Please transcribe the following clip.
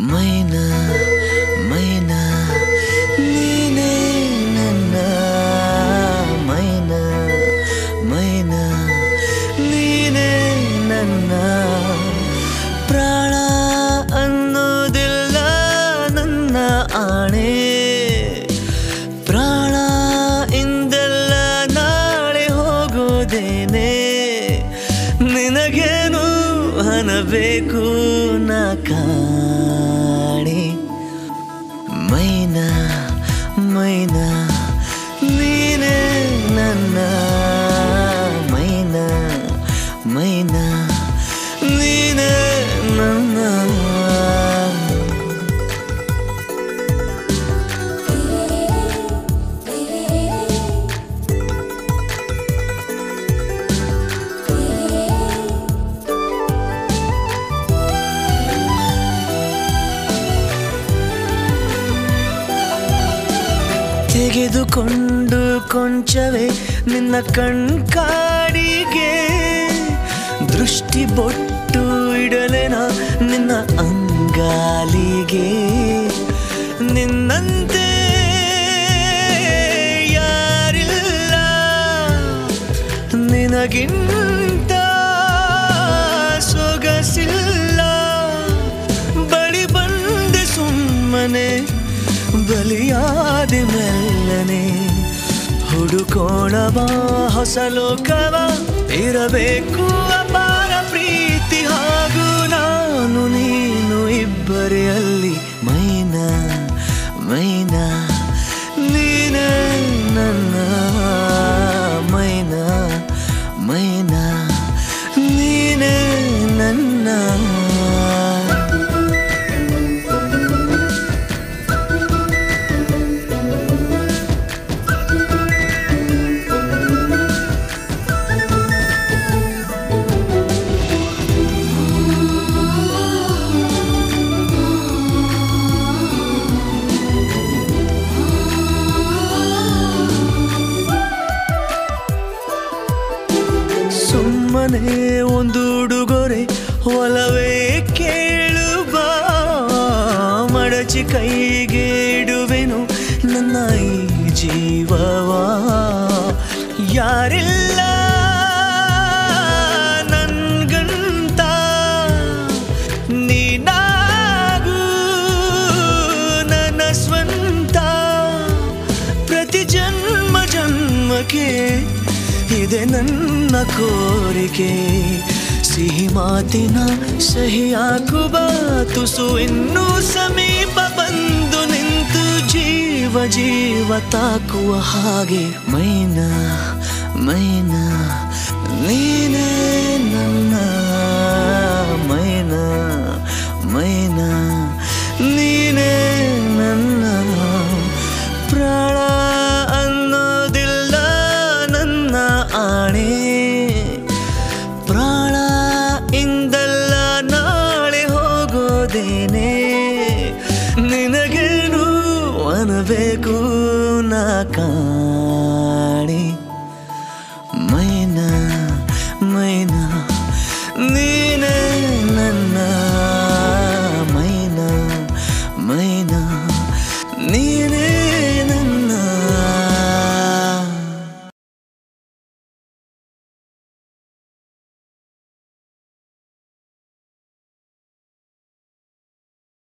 मैना मैना नीने नन्ना मैना मैना नीने नन्ना प्राण अन्नोदिल्ल ನನ್ನ ಆಣೆ ಪ್ರಾಣ ಇಂದೆಲ್ಲ ನಾಳೆ ಹೋಗೋದೇನೆ ನಿನಗೇನು ಅನ್ನಬೇಕು ನಾ ಕಾಣೆ ಮೈನಾ ಮೈನಾ ನೀನೇ ನನ್ನ ಮೈನಾ ಮೈನಾ ನೀನೇ ನನ್ನ ತೆಗೆದುಕೊಂಡು ಕೊಂಚವೇ ನಿನ್ನ ಕಣ್ಕಾಡಿಗೆ ದೃಷ್ಟಿ ಬೊಟ್ಟು ಇಡಲೆನ ನಿನ್ನ ಅಂಗಾಲಿಗೆ ನಿನ್ನಂತೆ ಯಾರಿಲ್ಲ ನಿನಗಿಂತ ಸೊಗಸಿಲ್ಲ ಬಳಿ ಬಂದೆ ಸುಮ್ಮನೆ ಬಲಿಯಾದೆ ಮೆಲ್ಲನೆ ಹುಡುಕೋಣ ಬಾ ಹೊಸ ಲೋಕವ ಇರಬೇಕು ಅಪಾರ ಪ್ರೀತಿ ಹಾಗೂ ನಾನು ನೀನು ಇಬ್ಬರೇ ಅಲ್ಲಿ ಮೈನಾ ಮೈನಾ ನೀನೇ ನನ್ನ ಮೈನಾ ಮೈನಾ ನೀನೇ ನನ್ನ ಸುಮ್ಮನೆ ಒಂದು ಉಡುಗೊರೆ ಒಲವೇ ಕೇಳುವ ಮಡಚಿ ಕೈಗೆ ಇಡುವೆನು ನನ್ನ ಈ ಜೀವವ ಯಾರಿಲ್ಲ ನನ್ಗಂತ ನೀನಾಗೂ ನನ್ನ ಸ್ವಂತ ಪ್ರತಿ ಜನ್ಮ ಜನ್ಮಕ್ಕೆ ಇದೆ ನನ್ನ ಕೋರಿಕೆ ಸಿಹಿ ಮಾತಿನ ಸಹಿ ಹಾಕುವ ತುಸು ಇನ್ನೂ ಸಮೀಪ ಬಂದು ನಿಂತು ಜೀವ ಜೀವ ತಾಕುವ ಹಾಗೆ ಮೈನಾ ಮೈನಾ ನೀನೇ ನನ್ನ ಮೈನಾ ಮೈನಾ ನೀನೇ ನನ್ನ ಪ್ರಾಣ ಆಣೆ ಪ್ರಾಣ ಇಂದಲ್ಲ ನಾಳೆ ಹೋಗೋದೇನೆ ನಿನಗೇನು ಅನ್ನಬೇಕು ನಾ ಕಾಣೆ ಮೈನಾ ಮೈನಾ